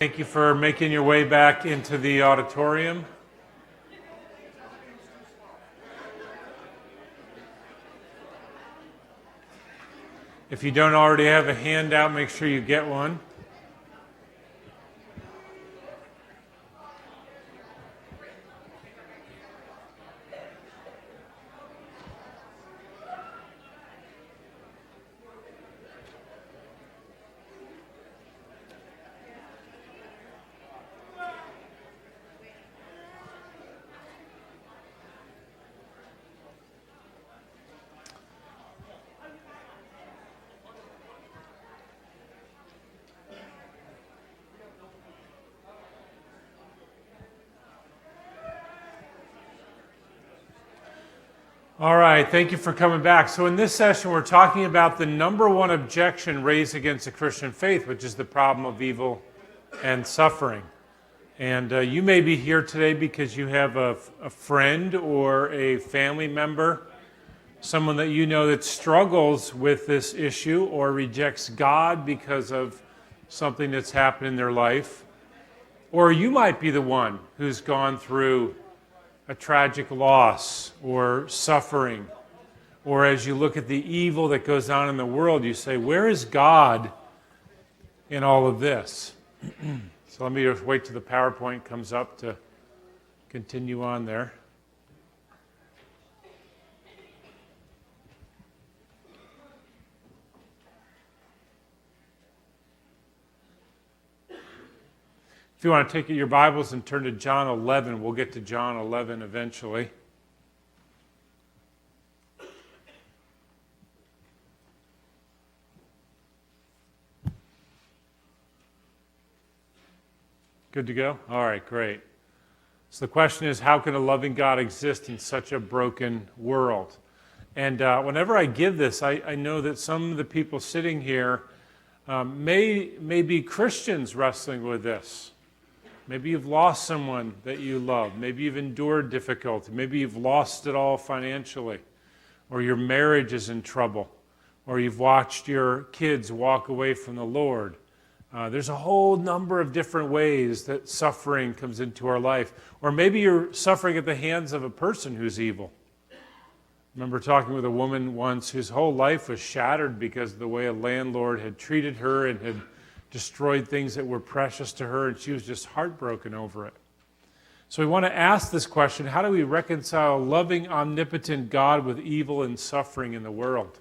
Thank you for making your way back into the auditorium. If you don't already have a handout, make sure you get one. All right, thank you for coming back. So in this session, we're talking about the number one objection raised against the Christian faith, which is the problem of evil and suffering. And you may be here today because you have a friend or a family member, someone that you know that struggles with this issue or rejects God because of something that's happened in their life. Or you might be the one who's gone through a tragic loss or suffering, or as you look at the evil that goes on in the world, you say, where is God in all of this? So let me just wait till the PowerPoint comes up to continue on there. If you want to take your Bibles and turn to John 11, we'll get to John 11 eventually. Good to go? All right, great. So the question is, how can a loving God exist in such a broken world? And whenever I give this, I know that some of the people sitting here may be Christians wrestling with this. Maybe you've lost someone that you love. Maybe you've endured difficulty. Maybe you've lost it all financially. Or your marriage is in trouble. Or you've watched your kids walk away from the Lord. There's a whole number of different ways that suffering comes into our life. Or maybe you're suffering at the hands of a person who's evil. I remember talking with a woman once whose whole life was shattered because of the way a landlord had treated her and had destroyed things that were precious to her, and she was just heartbroken over it. So we want to ask this question: how do we reconcile a loving, omnipotent God with evil and suffering in the world?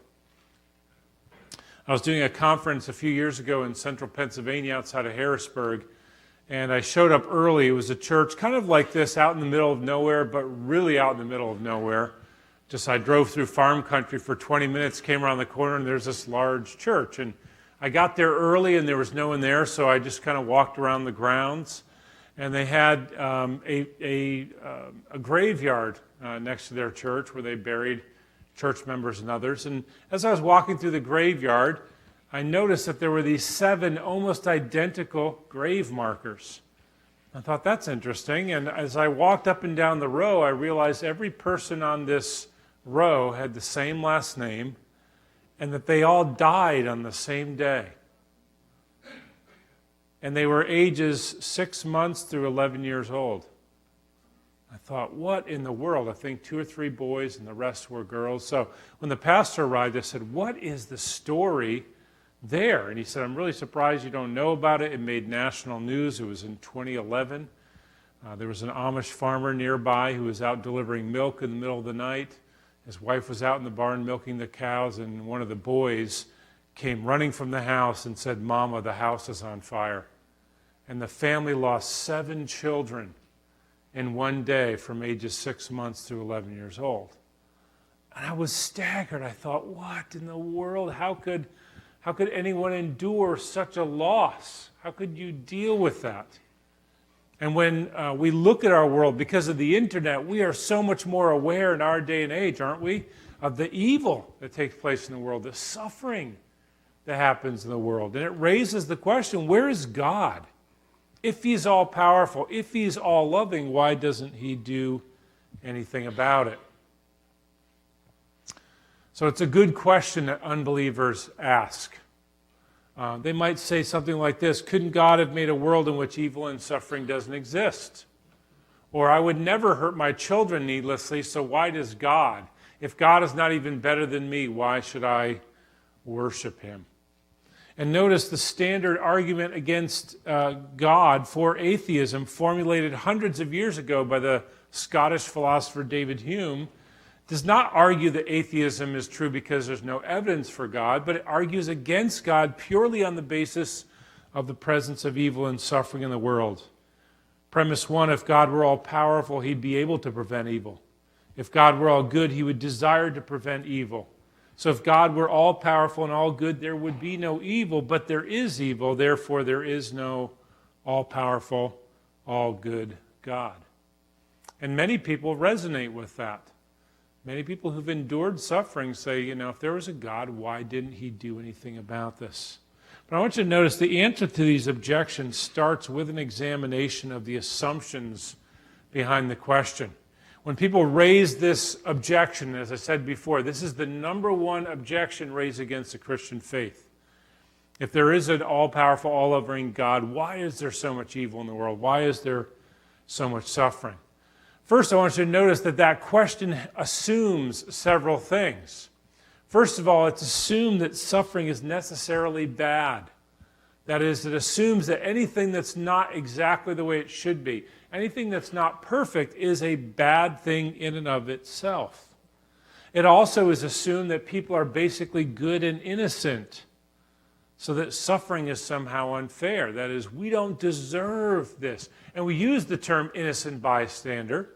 I was doing a conference a few years ago in central Pennsylvania outside of Harrisburg, and I showed up early. It was a church kind of like this, out in the middle of nowhere, but really out in the middle of nowhere. I drove through farm country for 20 minutes, came around the corner, and there's this large church. And I got there early and there was no one there, so I just kind of walked around the grounds. And they had a graveyard next to their church where they buried church members and others. And as I was walking through the graveyard, I noticed that there were these 7 almost identical grave markers. I thought, that's interesting. And as I walked up and down the row, I realized every person on this row had the same last name, and that they all died on the same day. And they were ages 6 months through 11 years old. I thought, what in the world? I think 2 or 3 boys and the rest were girls. So when the pastor arrived, I said, what is the story there? And he said, I'm really surprised you don't know about it. It made national news. It was in 2011. There was an Amish farmer nearby who was out delivering milk in the middle of the night. His wife was out in the barn milking the cows, and one of the boys came running from the house and said, Mama, the house is on fire. And the family lost 7 children in one day from ages 6 months through 11 years old. And I was staggered. I thought, what in the world? How could anyone endure such a loss? How could you deal with that? And when we look at our world, because of the internet, we are so much more aware in our day and age, aren't we, of the evil that takes place in the world, the suffering that happens in the world. And it raises the question, where is God? If he's all-powerful, if he's all-loving, why doesn't he do anything about it? So it's a good question that unbelievers ask. They might say something like this: couldn't God have made a world in which evil and suffering doesn't exist? Or I would never hurt my children needlessly, so why does God? If God is not even better than me, why should I worship him? And notice the standard argument against God for atheism, formulated hundreds of years ago by the Scottish philosopher David Hume, does not argue that atheism is true because there's no evidence for God, but it argues against God purely on the basis of the presence of evil and suffering in the world. Premise one: if God were all powerful, he'd be able to prevent evil. If God were all good, he would desire to prevent evil. So if God were all powerful and all good, there would be no evil, but there is evil, therefore there is no all powerful, all good God. And many people resonate with that. Many people who've endured suffering say, if there was a God, why didn't he do anything about this? But I want you to notice the answer to these objections starts with an examination of the assumptions behind the question. When people raise this objection, as I said before, this is the number one objection raised against the Christian faith. If there is an all-powerful, all-loving God, why is there so much evil in the world? Why is there so much suffering? First, I want you to notice that that question assumes several things. First of all, it's assumed that suffering is necessarily bad. That is, it assumes that anything that's not exactly the way it should be, anything that's not perfect, is a bad thing in and of itself. It also is assumed that people are basically good and innocent, so that suffering is somehow unfair. That is, we don't deserve this. And we use the term innocent bystander,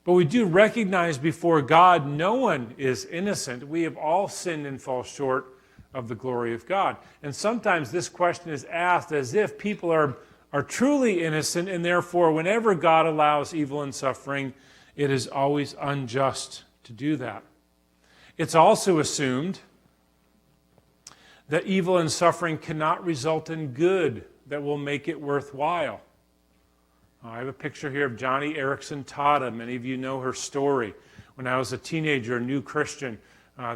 but we do recognize before God no one is innocent. We have all sinned and fall short of the glory of God. And sometimes this question is asked as if people are truly innocent, and therefore whenever God allows evil and suffering, it is always unjust to do that. It's also assumed that evil and suffering cannot result in good that will make it worthwhile. I have a picture here of Johnny Erickson Tada. Many of you know her story. When I was a teenager, a new Christian,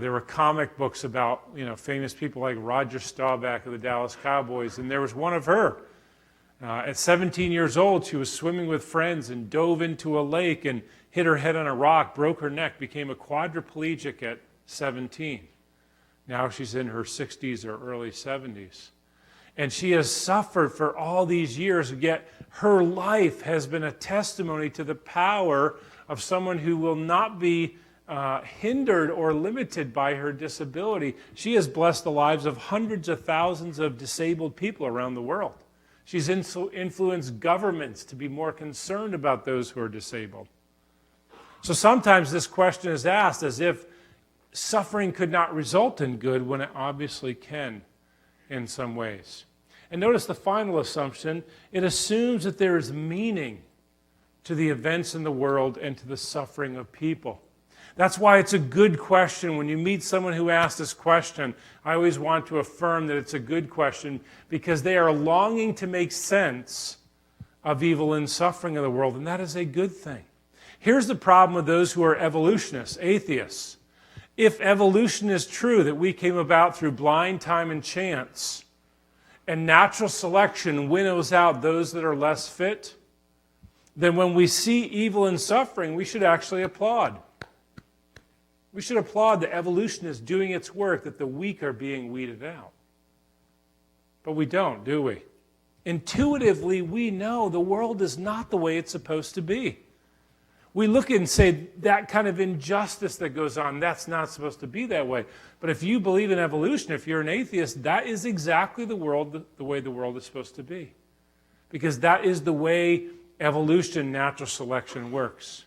there were comic books about famous people like Roger Staubach of the Dallas Cowboys, and there was one of her. At 17 years old, she was swimming with friends and dove into a lake and hit her head on a rock, broke her neck, became a quadriplegic at 17. Now she's in her 60s or early 70s. And she has suffered for all these years, yet her life has been a testimony to the power of someone who will not be hindered or limited by her disability. She has blessed the lives of hundreds of thousands of disabled people around the world. She's influenced governments to be more concerned about those who are disabled. So sometimes this question is asked as if suffering could not result in good when it obviously can in some ways. And notice the final assumption. It assumes that there is meaning to the events in the world and to the suffering of people. That's why it's a good question. When you meet someone who asks this question, I always want to affirm that it's a good question because they are longing to make sense of evil and suffering in the world, and that is a good thing. Here's the problem with those who are evolutionists, atheists. If evolution is true, that we came about through blind time and chance, and natural selection winnows out those that are less fit, then when we see evil and suffering, we should actually applaud. We should applaud the evolution is doing its work, that the weak are being weeded out. But we don't, do we? Intuitively, we know the world is not the way it's supposed to be. We look and say, that kind of injustice that goes on, that's not supposed to be that way. But if you believe in evolution, if you're an atheist, that is exactly the way the world is supposed to be. Because that is the way evolution, natural selection works.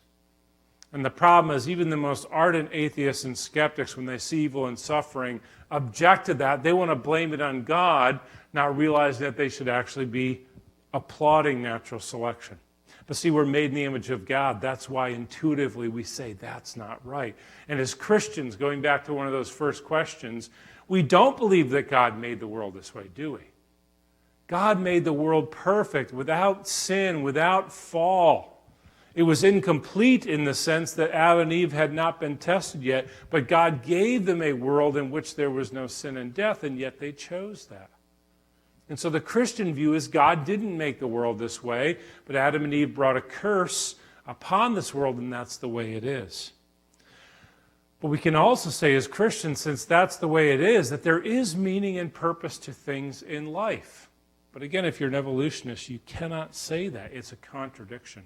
And the problem is even the most ardent atheists and skeptics, when they see evil and suffering, object to that. They want to blame it on God, not realizing that they should actually be applauding natural selection. But see, we're made in the image of God. That's why intuitively we say that's not right. And as Christians, going back to one of those first questions, we don't believe that God made the world this way, do we? God made the world perfect, without sin, without fall. It was incomplete in the sense that Adam and Eve had not been tested yet, but God gave them a world in which there was no sin and death, and yet they chose that. And so the Christian view is God didn't make the world this way, but Adam and Eve brought a curse upon this world, and that's the way it is. But we can also say as Christians, since that's the way it is, that there is meaning and purpose to things in life. But again, if you're an evolutionist, you cannot say that. It's a contradiction.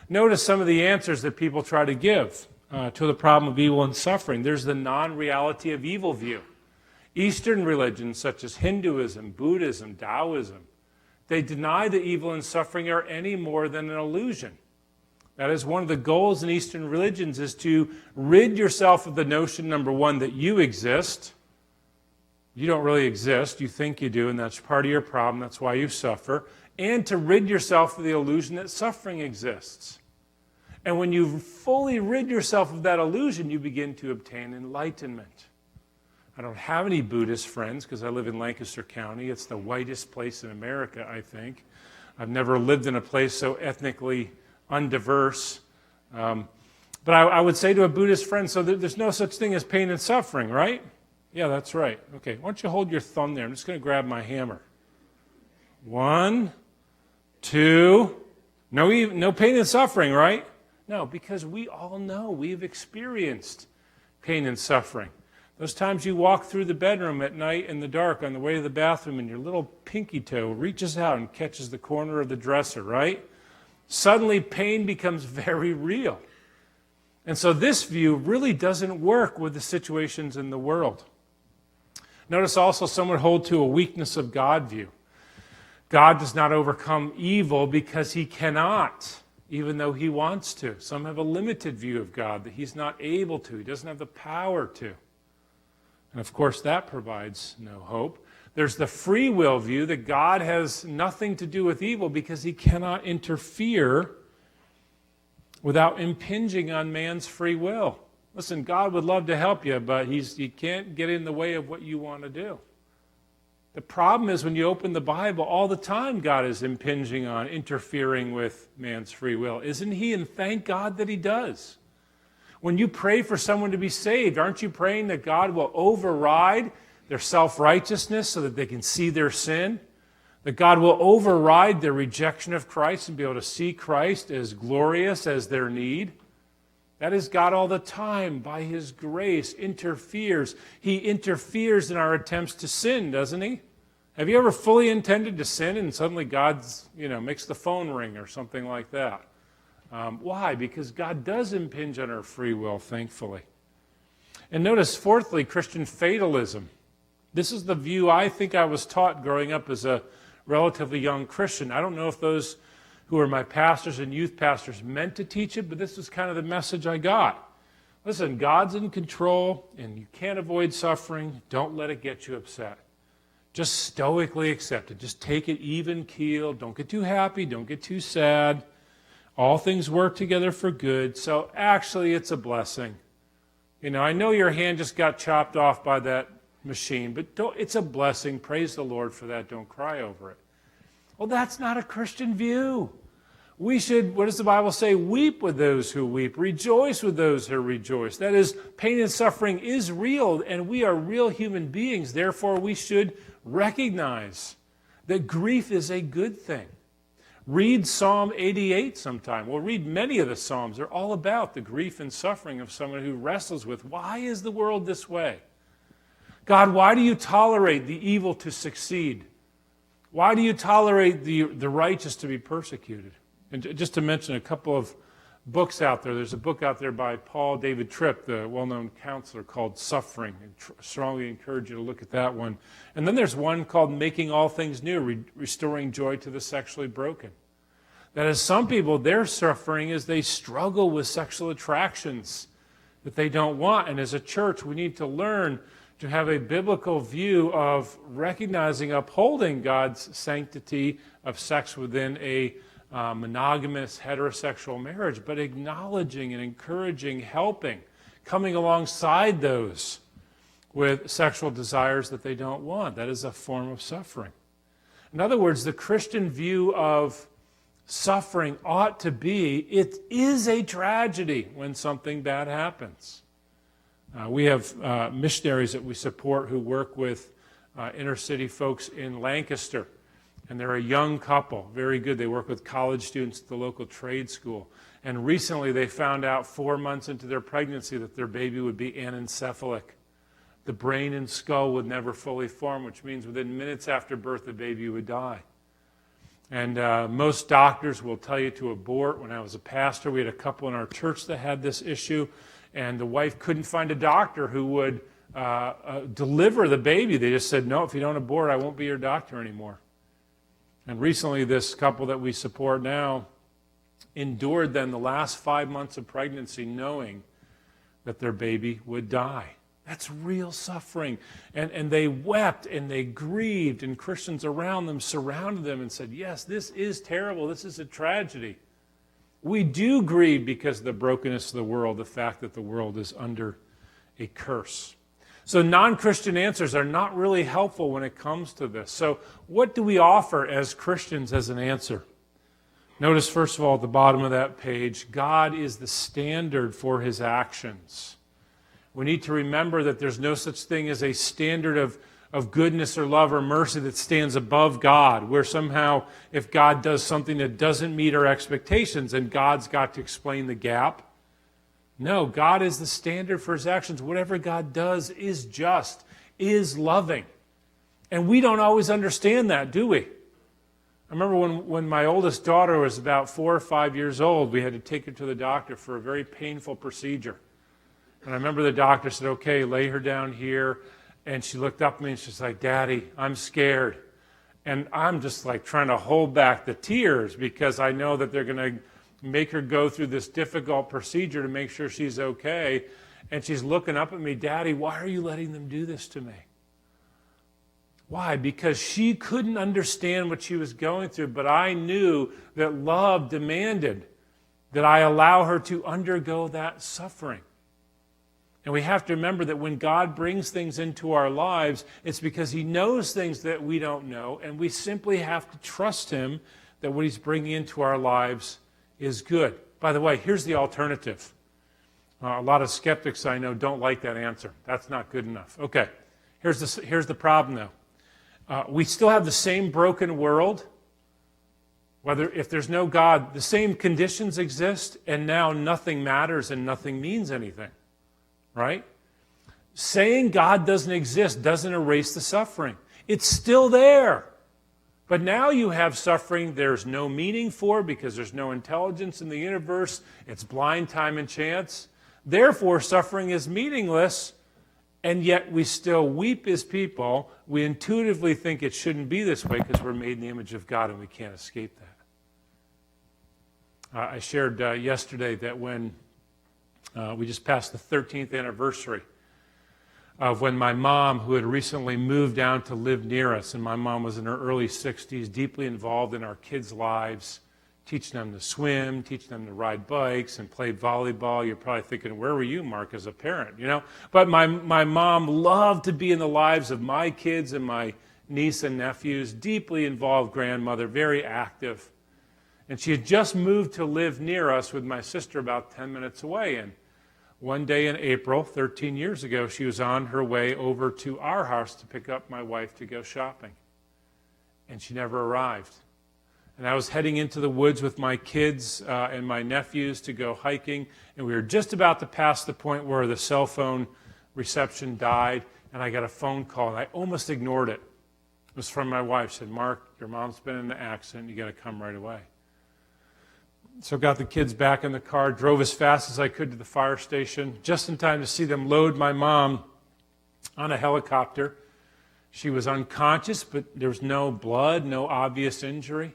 Notice some of the answers that people try to give to the problem of evil and suffering. There's the non-reality of evil view. Eastern religions such as Hinduism, Buddhism, Taoism, they deny that evil and suffering are any more than an illusion. That is one of the goals in Eastern religions, is to rid yourself of the notion, number one, that you exist. You don't really exist. You think you do, and that's part of your problem. That's why you suffer. And to rid yourself of the illusion that suffering exists. And when you fully rid yourself of that illusion, you begin to obtain enlightenment. I don't have any Buddhist friends because I live in Lancaster County. It's the whitest place in America, I think. I've never lived in a place so ethnically undiverse. But I would say to a Buddhist friend, so there's no such thing as pain and suffering, right? Yeah, that's right. Okay, why don't you hold your thumb there? I'm just going to grab my hammer. 1, 2, no pain and suffering, right? No, because we all know we've experienced pain and suffering. Those times you walk through the bedroom at night in the dark on the way to the bathroom and your little pinky toe reaches out and catches the corner of the dresser, right? Suddenly pain becomes very real. And so this view really doesn't work with the situations in the world. Notice also some would hold to a weakness of God view. God does not overcome evil because he cannot, even though he wants to. Some have a limited view of God, that he's not able to, he doesn't have the power to. And of course that provides no hope. There's the free will view that God has nothing to do with evil because he cannot interfere without impinging on man's free will. Listen, God would love to help you, but he can't get in the way of what you want to do. The problem is when you open the Bible, all the time God is impinging on, interfering with man's free will. Isn't he? And thank God that he does. When you pray for someone to be saved, aren't you praying that God will override their self-righteousness so that they can see their sin? That God will override their rejection of Christ and be able to see Christ as glorious as their need? That is God all the time, by his grace, interferes. He interferes in our attempts to sin, doesn't he? Have you ever fully intended to sin and suddenly God, makes the phone ring or something like that? Why? Because God does impinge on our free will, thankfully. And notice, fourthly, Christian fatalism. This is the view I think I was taught growing up as a relatively young Christian. I don't know if those who are my pastors and youth pastors meant to teach it, but this is kind of the message I got. Listen, God's in control, and you can't avoid suffering. Don't let it get you upset. Just stoically accept it. Just take it even keel. Don't get too happy. Don't get too sad. All things work together for good, so actually it's a blessing. I know your hand just got chopped off by that machine, but it's a blessing. Praise the Lord for that. Don't cry over it. Well, that's not a Christian view. We should, what does the Bible say? Weep with those who weep. Rejoice with those who rejoice. That is, pain and suffering is real, and we are real human beings. Therefore, we should recognize that grief is a good thing. Read Psalm 88 sometime. We'll read many of the Psalms. They're all about the grief and suffering of someone who wrestles with, why is the world this way? God, why do you tolerate the evil to succeed? Why do you tolerate the righteous to be persecuted? And just to mention a couple of books out there, there's a book out there by Paul David Tripp, the well-known counselor, called Suffering. I strongly encourage you to look at that one. And then there's one called Making All Things New, Restoring Joy to the Sexually Broken. That is, some people, their suffering is they struggle with sexual attractions that they don't want. And as a church, we need to learn to have a biblical view of recognizing, upholding God's sanctity of sex within a monogamous heterosexual marriage, but acknowledging and encouraging, helping, coming alongside those with sexual desires that they don't want. That is a form of suffering. In other words, the Christian view of suffering ought to be, it is a tragedy when something bad happens. We have missionaries that we support who work with inner city folks in Lancaster. And they're a young couple, very good. They work with college students at the local trade school. And recently they found out 4 months into their pregnancy that their baby would be anencephalic. The brain and skull would never fully form, which means within minutes after birth the baby would die. And most doctors will tell you to abort. When I was a pastor, we had a couple in our church that had this issue, and the wife couldn't find a doctor who would deliver the baby. They just said, no, if you don't abort, I won't be your doctor anymore. And recently this couple that we support now endured then the last 5 months of pregnancy knowing that their baby would die. That's real suffering. And they wept and they grieved, and Christians around them surrounded them and said, yes, this is terrible. This is a tragedy. We do grieve because of the brokenness of the world, the fact that the world is under a curse. So non-Christian answers are not really helpful when it comes to this. So what do we offer as Christians as an answer? Notice, first of all, at the bottom of that page, God is the standard for his actions. We need to remember that there's no such thing as a standard of goodness or love or mercy that stands above God, where somehow if God does something that doesn't meet our expectations, then God's got to explain the gap. No, God is the standard for his actions. Whatever God does is just, is loving. And we don't always understand that, do we? I remember when my oldest daughter was about 4 or 5 years old, we had to take her to the doctor for a very painful procedure. And I remember the doctor said, okay, lay her down here. And she looked up at me and she's like, Daddy, I'm scared. And I'm just like trying to hold back the tears because I know that they're going to make her go through this difficult procedure to make sure she's okay. And she's looking up at me, Daddy, why are you letting them do this to me? Why? Because she couldn't understand what she was going through, but I knew that love demanded that I allow her to undergo that suffering. And we have to remember that when God brings things into our lives, it's because he knows things that we don't know, and we simply have to trust him that what he's bringing into our lives is good. By the way, here's the alternative. A lot of skeptics I know don't like that answer. That's not good enough. Okay, here's the problem though. We still have the same broken world. If there's no God, the same conditions exist, and now nothing matters and nothing means anything. Right? Saying God doesn't exist doesn't erase the suffering. It's still there. But now you have suffering there's no meaning for because there's no intelligence in the universe. It's blind time and chance. Therefore, suffering is meaningless, and yet we still weep as people. We intuitively think it shouldn't be this way because we're made in the image of God and we can't escape that. I shared yesterday that when we just passed the 13th anniversary of when my mom, who had recently moved down to live near us, and my mom was in her early 60s, deeply involved in our kids' lives, teaching them to swim, teaching them to ride bikes, and play volleyball. You're probably thinking, where were you, Mark, as a parent? You know? But my mom loved to be in the lives of my kids and my niece and nephews, deeply involved grandmother, very active. And she had just moved to live near us with my sister about 10 minutes away. And one day in April, 13 years ago, she was on her way over to our house to pick up my wife to go shopping. And she never arrived. And I was heading into the woods with my kids and my nephews to go hiking. And we were just about to pass the point where the cell phone reception died. And I got a phone call, and I almost ignored it. It was from my wife. She said, Mark, your mom's been in an accident. You got to come right away. So got the kids back in the car, drove as fast as I could to the fire station, just in time to see them load my mom on a helicopter. She was unconscious, but there was no blood, no obvious injury.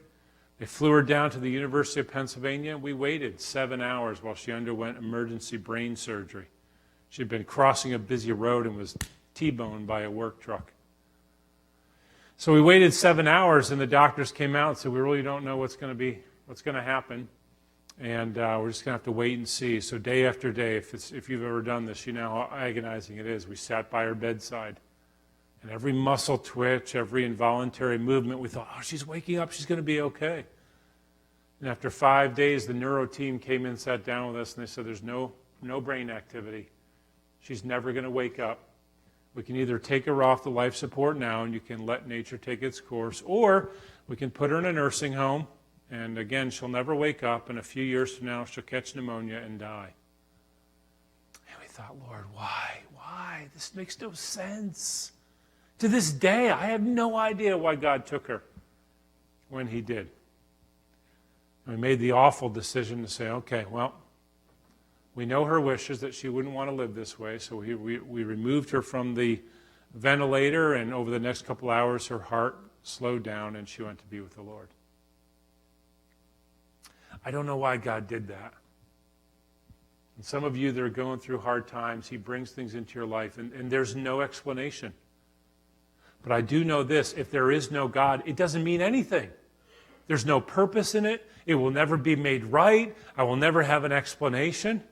They flew her down to the University of Pennsylvania. We waited 7 hours while she underwent emergency brain surgery. She'd been crossing a busy road and was T-boned by a work truck. So we waited 7 hours, and the doctors came out and said, we really don't know what's going to happen. And we're just going to have to wait and see. So day after day, if you've ever done this, you know how agonizing it is. We sat by her bedside. And every muscle twitch, every involuntary movement, we thought, oh, she's waking up. She's going to be okay. And after 5 days, the neuro team came in, sat down with us, and they said, there's no brain activity. She's never going to wake up. We can either take her off the life support now and you can let nature take its course, or we can put her in a nursing home, and again, she'll never wake up, and a few years from now, she'll catch pneumonia and die. And we thought, Lord, why? Why? This makes no sense. To this day, I have no idea why God took her when he did. And we made the awful decision to say, okay, well, we know her wishes that she wouldn't want to live this way, so we removed her from the ventilator, and over the next couple hours, her heart slowed down and she went to be with the Lord. I don't know why God did that. And some of you that are going through hard times, he brings things into your life, and there's no explanation. But I do know this, if there is no God, it doesn't mean anything. There's no purpose in it. It will never be made right. I will never have an explanation.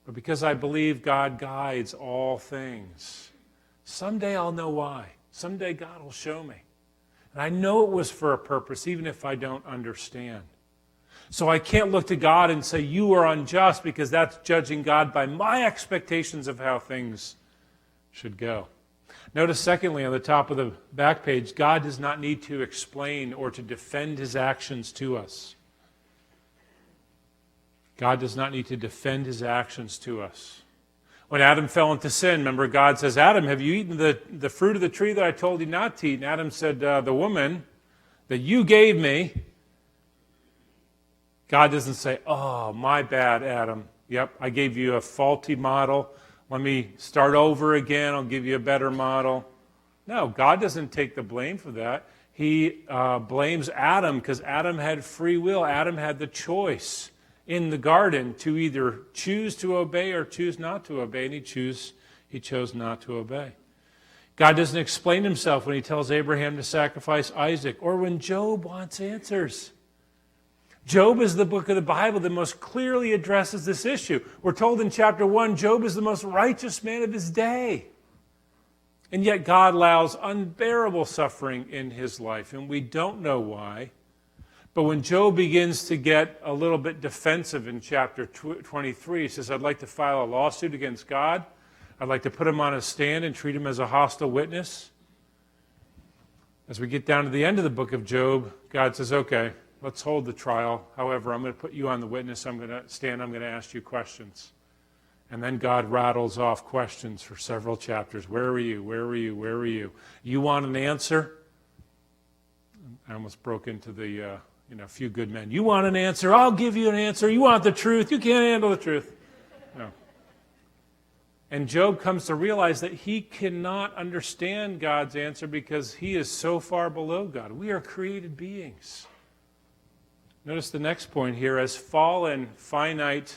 But because I believe God guides all things, someday I'll know why. Someday God will show me. And I know it was for a purpose, even if I don't understand. So I can't look to God and say, you are unjust, because that's judging God by my expectations of how things should go. Notice, secondly, on the top of the back page, God does not need to explain or to defend his actions to us. God does not need to defend his actions to us. When Adam fell into sin, remember, God says, Adam, have you eaten the fruit of the tree that I told you not to eat? And Adam said, the woman that you gave me. God doesn't say, oh, my bad, Adam. Yep, I gave you a faulty model. Let me start over again. I'll give you a better model. No, God doesn't take the blame for that. He blames Adam because Adam had free will. Adam had the choice in the garden to either choose to obey or choose not to obey, and he chose not to obey. God doesn't explain himself when he tells Abraham to sacrifice Isaac, or when Job wants answers. Job is the book of the Bible that most clearly addresses this issue. We're told in chapter 1, Job is the most righteous man of his day. And yet God allows unbearable suffering in his life, and we don't know why. But when Job begins to get a little bit defensive in chapter 23, he says, I'd like to file a lawsuit against God. I'd like to put him on a stand and treat him as a hostile witness. As we get down to the end of the book of Job, God says, okay, let's hold the trial. However, I'm going to put you on the witness. I'm going to stand. I'm going to ask you questions. And then God rattles off questions for several chapters. Where were you? Where were you? Where were you? You want an answer? I almost broke into the, few good men. You want an answer? I'll give you an answer. You want the truth? You can't handle the truth. No. And Job comes to realize that he cannot understand God's answer because he is so far below God. We are created beings. Notice the next point here. As fallen, finite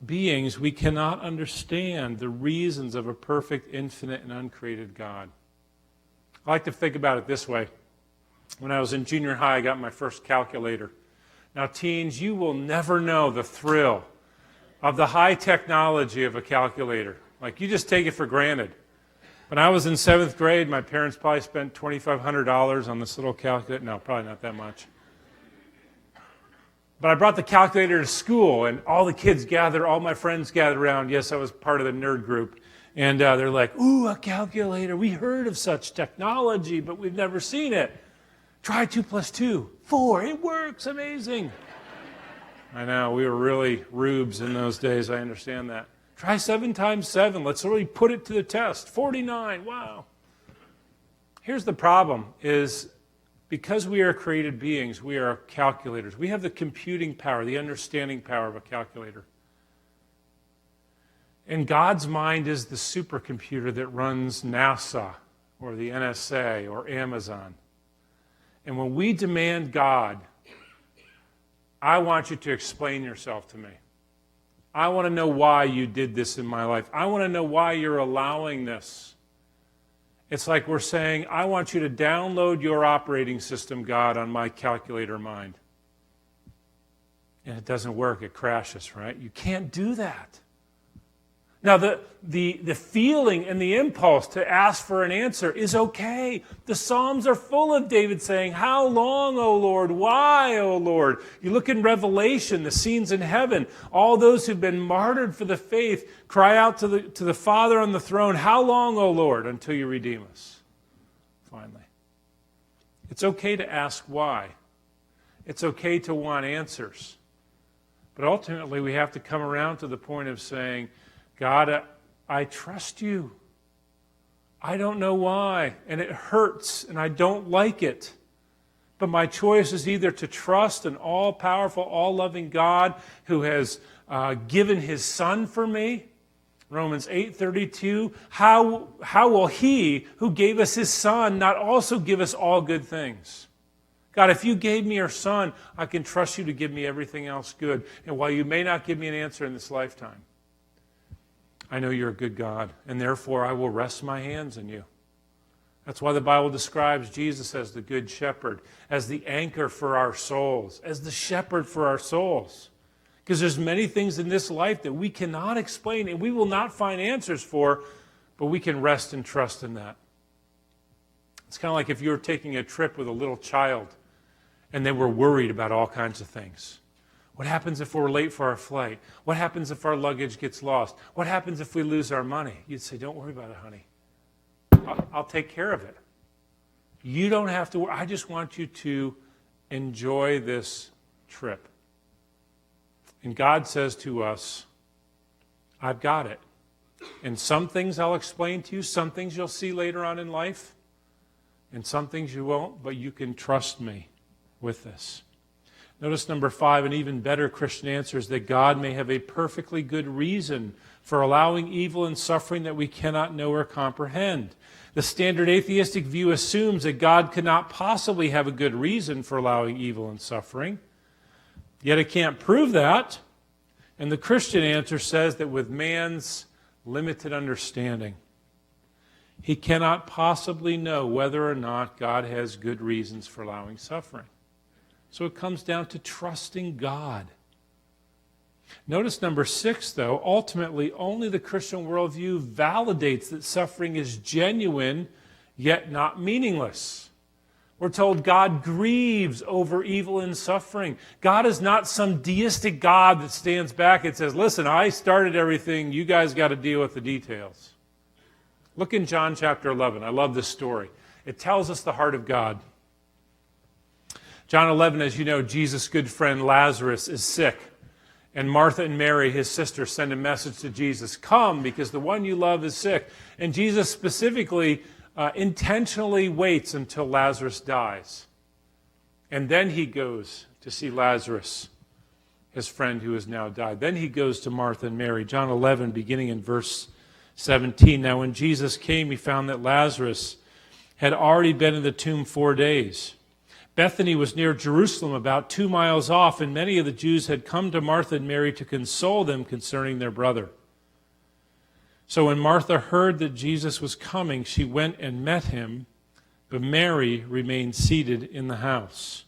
beings, we cannot understand the reasons of a perfect, infinite, and uncreated God. I like to think about it this way. When I was in junior high, I got my first calculator. Now, teens, you will never know the thrill of the high technology of a calculator. Like, you just take it for granted. When I was in 7th grade, my parents probably spent $2,500 on this little calculator. No, probably not that much. But I brought the calculator to school, and all the kids gathered, all my friends gathered around. Yes, I was part of the nerd group. And they're like, ooh, a calculator. We heard of such technology, but we've never seen it. Try 2 + 2, 4. It works. Amazing. I know, we were really rubes in those days. I understand that. Try 7 × 7. Let's really put it to the test. 49. Wow. Here's the problem is because we are created beings, we are calculators. We have the computing power, the understanding power of a calculator. And God's mind is the supercomputer that runs NASA or the NSA or Amazon. And when we demand God, I want you to explain yourself to me. I want to know why you did this in my life. I want to know why you're allowing this. It's like we're saying, I want you to download your operating system, God, on my calculator mind. And it doesn't work. It crashes, right? You can't do that. Now, the feeling and the impulse to ask for an answer is okay. The Psalms are full of David saying, "How long, O Lord? Why, O Lord?" You look in Revelation, the scenes in heaven, all those who've been martyred for the faith cry out to the Father on the throne, "How long, O Lord, until you redeem us?" Finally. It's okay to ask why. It's okay to want answers. But ultimately, we have to come around to the point of saying, "God, I trust you. I don't know why, and it hurts, and I don't like it. But my choice is either to trust an all-powerful, all-loving God who has given his Son for me." Romans 8:32, how will he who gave us his Son not also give us all good things? God, if you gave me your Son, I can trust you to give me everything else good. And while you may not give me an answer in this lifetime, I know you're a good God, and therefore I will rest my hands in you. That's why the Bible describes Jesus as the good shepherd, as the anchor for our souls, as the shepherd for our souls. Because there's many things in this life that we cannot explain and we will not find answers for, but we can rest and trust in that. It's kind of like if you were taking a trip with a little child and they were worried about all kinds of things. What happens if we're late for our flight? What happens if our luggage gets lost? What happens if we lose our money? You'd say, "Don't worry about it, honey. I'll take care of it. You don't have to worry. I just want you to enjoy this trip." And God says to us, "I've got it. And some things I'll explain to you, some things you'll see later on in life, and some things you won't, but you can trust me with this." Notice number 5, an even better Christian answer is that God may have a perfectly good reason for allowing evil and suffering that we cannot know or comprehend. The standard atheistic view assumes that God cannot possibly have a good reason for allowing evil and suffering, yet it can't prove that. And the Christian answer says that with man's limited understanding, he cannot possibly know whether or not God has good reasons for allowing suffering. So it comes down to trusting God. Notice number 6, though, ultimately only the Christian worldview validates that suffering is genuine, yet not meaningless. We're told God grieves over evil and suffering. God is not some deistic God that stands back and says, "Listen, I started everything, you guys got to deal with the details." Look in John chapter 11. I love this story. It tells us the heart of God. John 11, as you know, Jesus' good friend Lazarus is sick. And Martha and Mary, his sister, send a message to Jesus, "Come, because the one you love is sick." And Jesus specifically, intentionally waits until Lazarus dies. And then he goes to see Lazarus, his friend who has now died. Then he goes to Martha and Mary. John 11, beginning in verse 17. Now when Jesus came, he found that Lazarus had already been in the tomb 4 days. Bethany was near Jerusalem, about 2 miles off, and many of the Jews had come to Martha and Mary to console them concerning their brother. So when Martha heard that Jesus was coming, she went and met him, but Mary remained seated in the house.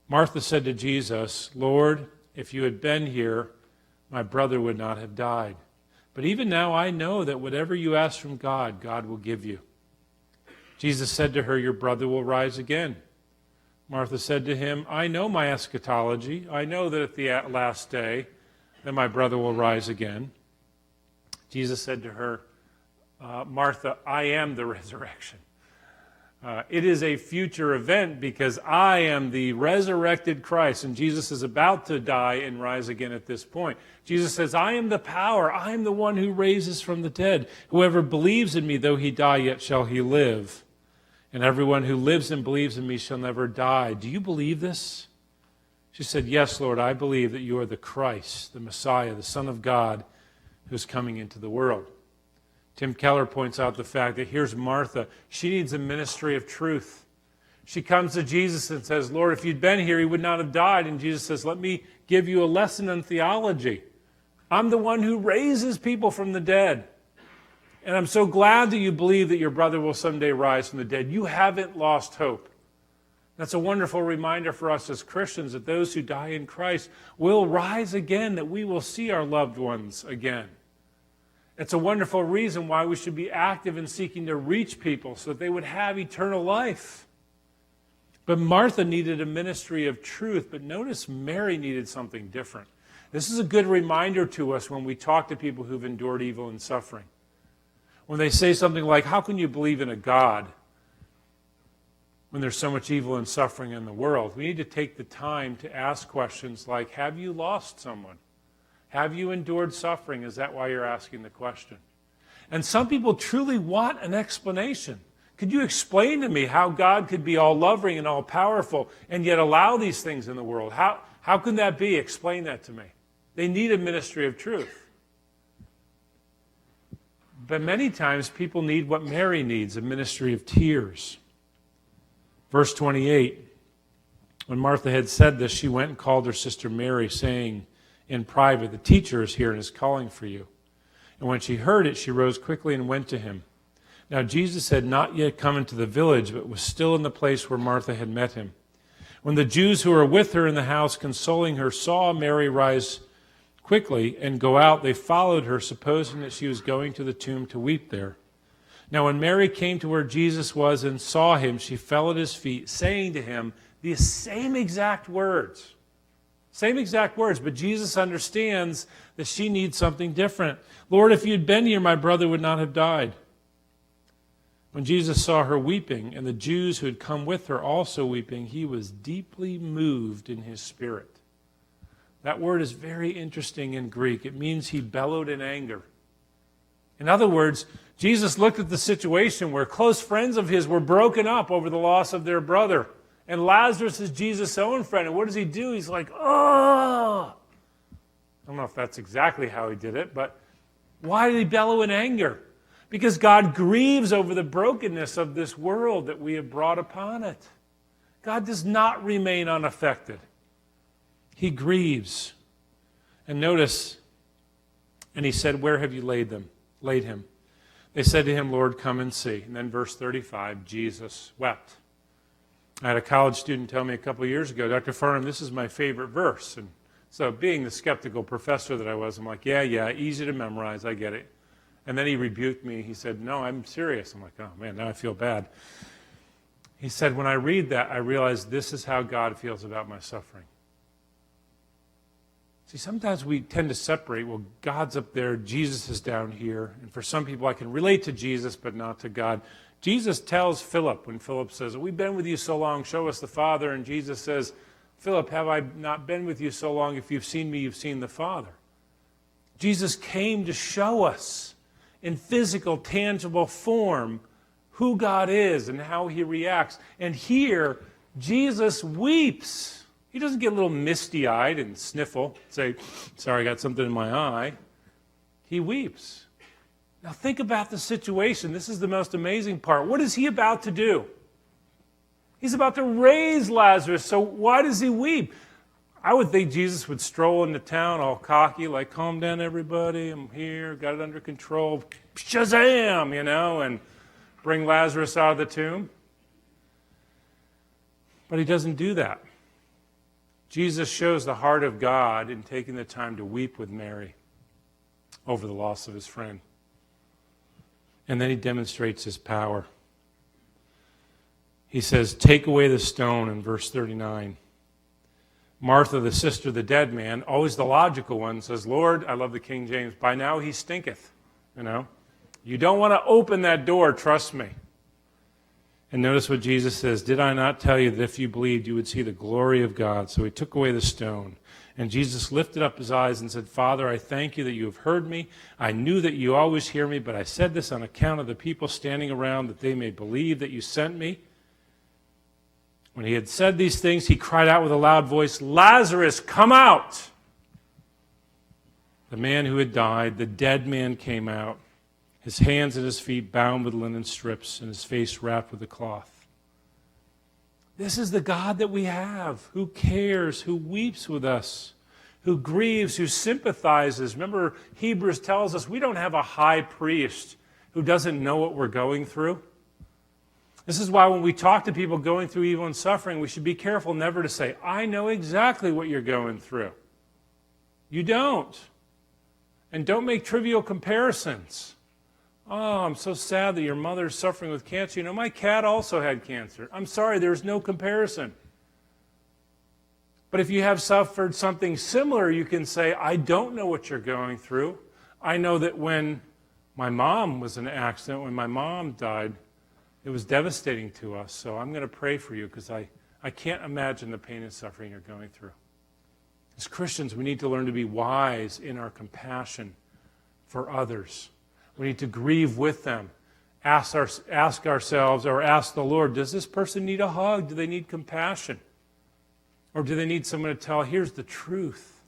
Martha said to Jesus, "Lord, if you had been here, my brother would not have died. But even now I know that whatever you ask from God, God will give you." Jesus said to her, "Your brother will rise again." Martha said to him, "I know my eschatology. I know that at the last day that my brother will rise again." Jesus said to her, "Martha, I am the resurrection." It is a future event because I am the resurrected Christ, and Jesus is about to die and rise again at this point. Jesus says, "I am the power. I am the one who raises from the dead. Whoever believes in me, though he die, yet shall he live. And everyone who lives and believes in me shall never die." Do you believe this? She said, "Yes, Lord, I believe that you are the Christ, the Messiah, the Son of God, who's coming into the world." Tim Keller points out the fact that here's Martha. She needs a ministry of truth. She comes to Jesus and says, "Lord, if you'd been here, he would not have died." And Jesus says, "Let me give you a lesson in theology. I'm the one who raises people from the dead. And I'm so glad that you believe that your brother will someday rise from the dead. You haven't lost hope." That's a wonderful reminder for us as Christians that those who die in Christ will rise again, that we will see our loved ones again. It's a wonderful reason why we should be active in seeking to reach people so that they would have eternal life. But Martha needed a ministry of truth, but notice Mary needed something different. This is a good reminder to us when we talk to people who've endured evil and suffering. When they say something like, how can you believe in a God when there's so much evil and suffering in the world? We need to take the time to ask questions like, have you lost someone? Have you endured suffering? Is that why you're asking the question? And some people truly want an explanation. Could you explain to me how God could be all loving and all powerful and yet allow these things in the world? How can that be? Explain that to me. They need a ministry of truth. But many times people need what Mary needs, a ministry of tears. Verse 28, when Martha had said this, she went and called her sister Mary, saying in private, the teacher is here and is calling for you. And when she heard it, she rose quickly and went to him. Now Jesus had not yet come into the village, but was still in the place where Martha had met him. When the Jews who were with her in the house consoling her saw Mary rise quickly and go out, they followed her, supposing that she was going to the tomb to weep there. Now when Mary came to where Jesus was and saw him, she fell at his feet, saying to him the same exact words. Same exact words, but Jesus understands that she needs something different. Lord, if you'd been here, my brother would not have died. When Jesus saw her weeping, and the Jews who had come with her also weeping, he was deeply moved in his spirit. That word is very interesting in Greek. It means he bellowed in anger. In other words, Jesus looked at the situation where close friends of his were broken up over the loss of their brother. And Lazarus is Jesus' own friend. And what does he do? He's like, oh! I don't know if that's exactly how he did it, but why did he bellow in anger? Because God grieves over the brokenness of this world that we have brought upon it. God does not remain unaffected. He grieves. And notice, and he said, where have you laid him? They said to him, Lord, come and see. And then verse 35, Jesus wept. I had a college student tell me a couple of years ago, Dr. Farnham, this is my favorite verse. And so being the skeptical professor that I was, I'm like, yeah, easy to memorize, I get it. And then he rebuked me. He said, no, I'm serious. I'm like, oh man, now I feel bad. He said, when I read that, I realize this is how God feels about my suffering. See, sometimes we tend to separate. Well, God's up there, Jesus is down here. And for some people, I can relate to Jesus, but not to God. Jesus tells Philip, when Philip says, we've been with you so long, show us the Father. And Jesus says, Philip, have I not been with you so long? If you've seen me, you've seen the Father. Jesus came to show us in physical, tangible form who God is and how he reacts. And here, Jesus weeps. He doesn't get a little misty-eyed and sniffle, say, sorry, I got something in my eye. He weeps. Now think about the situation. This is the most amazing part. What is he about to do? He's about to raise Lazarus, so why does he weep? I would think Jesus would stroll into town all cocky, like, calm down everybody, I'm here, got it under control, shazam, and bring Lazarus out of the tomb. But he doesn't do that. Jesus shows the heart of God in taking the time to weep with Mary over the loss of his friend. And then he demonstrates his power. He says, take away the stone in verse 39. Martha, the sister of the dead man, always the logical one, says, Lord, I love the King James, by now he stinketh. You don't want to open that door, trust me. And notice what Jesus says, did I not tell you that if you believed, you would see the glory of God? So he took away the stone. And Jesus lifted up his eyes and said, Father, I thank you that you have heard me. I knew that you always hear me, but I said this on account of the people standing around, that they may believe that you sent me. When he had said these things, he cried out with a loud voice, Lazarus, come out! The man who had died, the dead man, came out, his hands and his feet bound with linen strips, and his face wrapped with a cloth. This is the God that we have, who cares, who weeps with us, who grieves, who sympathizes. Remember, Hebrews tells us we don't have a high priest who doesn't know what we're going through. This is why when we talk to people going through evil and suffering, we should be careful never to say, I know exactly what you're going through. You don't. And don't make trivial comparisons. Oh, I'm so sad that your mother's suffering with cancer. You know, my cat also had cancer. I'm sorry, there's no comparison. But if you have suffered something similar, you can say, I don't know what you're going through. I know that when my mom was in an accident, when my mom died, it was devastating to us. So I'm going to pray for you because I can't imagine the pain and suffering you're going through. As Christians, we need to learn to be wise in our compassion for others. We need to grieve with them. Ask ourselves or ask the Lord, does this person need a hug? Do they need compassion? Or do they need someone to tell, here's the truth,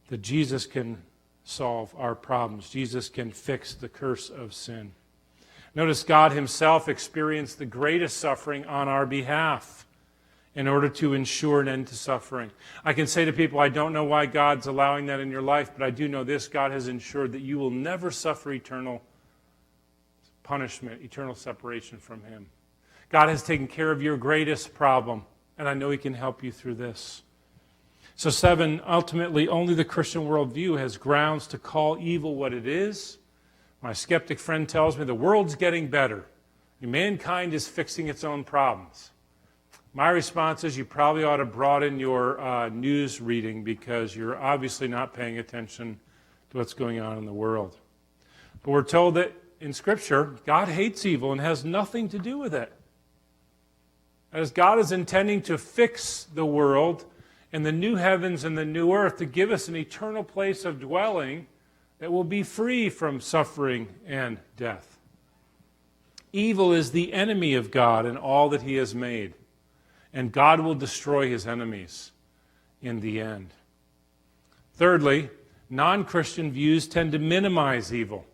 that Jesus can solve our problems. Jesus can fix the curse of sin. Notice God himself experienced the greatest suffering on our behalf in order to ensure an end to suffering. I can say to people, I don't know why God's allowing that in your life, but I do know this: God has ensured that you will never suffer eternal punishment, eternal separation from him. God has taken care of your greatest problem, and I know he can help you through this. So 7, ultimately, only the Christian worldview has grounds to call evil what it is. My skeptic friend tells me the world's getting better. Mankind is fixing its own problems. My response is you probably ought to broaden your news reading because you're obviously not paying attention to what's going on in the world. But we're told that in Scripture, God hates evil and has nothing to do with it. As God is intending to fix the world and the new heavens and the new earth to give us an eternal place of dwelling that will be free from suffering and death. Evil is the enemy of God and all that he has made. And God will destroy his enemies in the end. Thirdly, non-Christian views tend to minimize evil,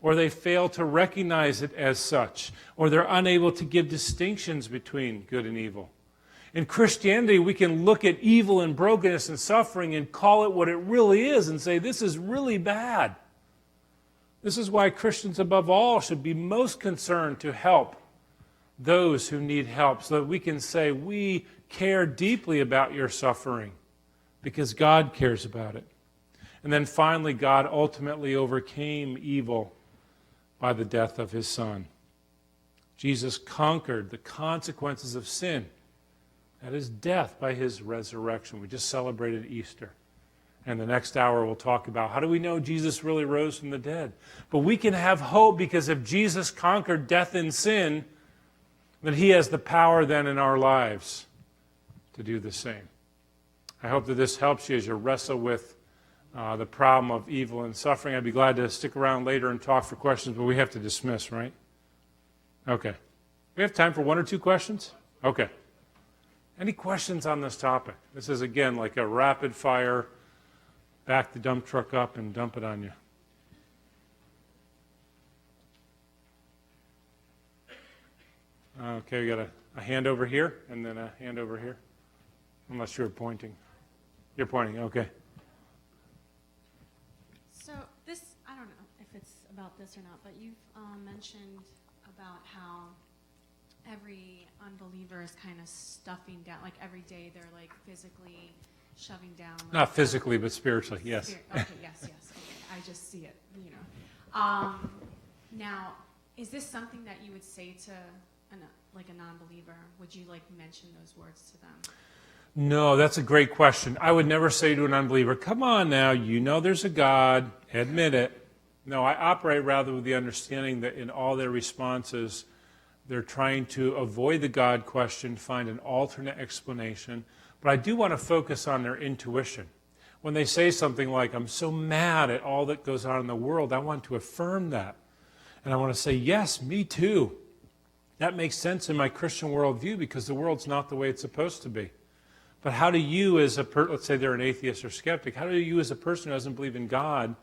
or they fail to recognize it as such, or they're unable to give distinctions between good and evil. In Christianity, we can look at evil and brokenness and suffering and call it what it really is and say, this is really bad. This is why Christians above all should be most concerned to help those who need help, so that we can say, we care deeply about your suffering because God cares about it. And then finally, God ultimately overcame evil by the death of his Son. Jesus conquered the consequences of sin, that is death, by his resurrection. We just celebrated Easter. And the next hour we'll talk about how do we know Jesus really rose from the dead. But we can have hope because if Jesus conquered death and sin, that he has the power then in our lives to do the same. I hope that this helps you as you wrestle with the problem of evil and suffering. I'd be glad to stick around later and talk for questions, but we have to dismiss, right? Okay. We have time for 1 or 2 questions? Okay. Any questions on this topic? This is, again, like a rapid fire, back the dump truck up and dump it on you. Okay, we got a hand over here and then a hand over here. Unless you're pointing. You're pointing, okay. So this, I don't know if it's about this or not, but you've mentioned about how every unbeliever is kind of stuffing down, like every day they're like physically shoving down. Like, not physically, but spiritually, yes. Okay, yes. Okay, I just see it, you know. Now, is this something that you would say to a non-believer? Would you mention those words to them? No, that's a great question. I would never say to an unbeliever, come on now, you know there's a God, admit it. No, I operate rather with the understanding that in all their responses, they're trying to avoid the God question, find an alternate explanation. But I do want to focus on their intuition. When they say something like, I'm so mad at all that goes on in the world, I want to affirm that. And I want to say, yes, me too. That makes sense in my Christian worldview because the world's not the way it's supposed to be. But how do you as let's say they're an atheist or skeptic, how do you as a person who doesn't believe in God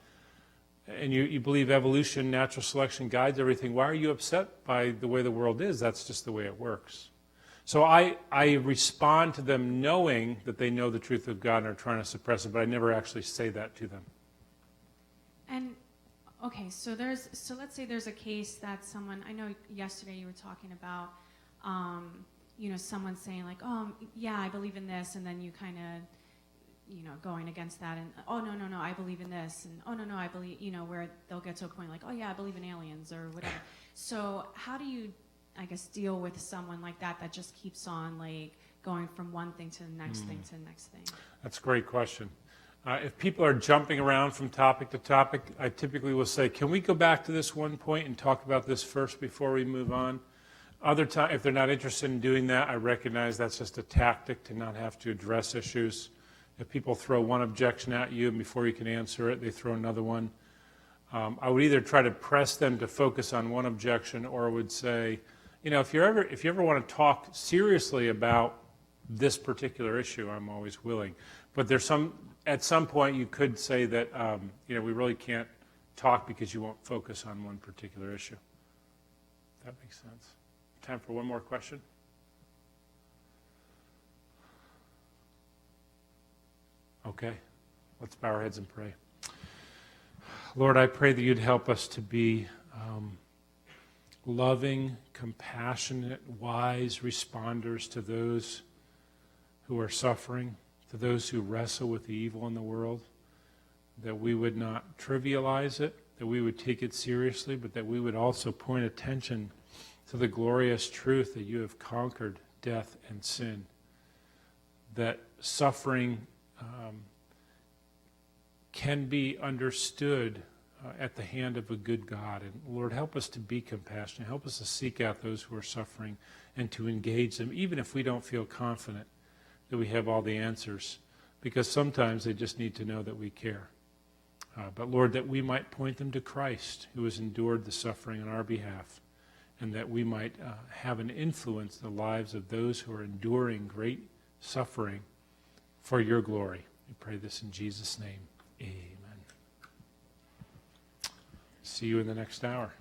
and you believe evolution, natural selection guides everything, why are you upset by the way the world is? That's just the way it works. So I respond to them knowing that they know the truth of God and are trying to suppress it, but I never actually say that to them. And okay, so let's say there's a case that someone, I know yesterday you were talking about, someone saying like, oh, yeah, I believe in this, and then you kind of going against that, and oh no, I believe in this, and oh no, I believe, where they'll get to a point like, oh yeah, I believe in aliens or whatever. So how do you, I guess, deal with someone like that just keeps on like going from one thing to the next thing to the next thing? That's a great question. If people are jumping around from topic to topic, I typically will say, can we go back to this one point and talk about this first before we move on? Other time, if they're not interested in doing that, I recognize that's just a tactic to not have to address issues. If people throw one objection at you and before you can answer it, they throw another one. I would either try to press them to focus on one objection, or I would say, if you ever want to talk seriously about this particular issue, I'm always willing. But at some point you could say that we really can't talk because you won't focus on one particular issue. That makes sense. Time for one more question. Okay, let's bow our heads and pray. Lord, I pray that you'd help us to be loving, compassionate, wise responders to those who are suffering, to those who wrestle with the evil in the world, that we would not trivialize it, that we would take it seriously, but that we would also point attention to the glorious truth that you have conquered death and sin, that suffering can be understood at the hand of a good God. And Lord, help us to be compassionate. Help us to seek out those who are suffering and to engage them, even if we don't feel confident that we have all the answers, because sometimes they just need to know that we care. But Lord, that we might point them to Christ, who has endured the suffering on our behalf, and that we might have an influence in the lives of those who are enduring great suffering for your glory. We pray this in Jesus' name. Amen. See you in the next hour.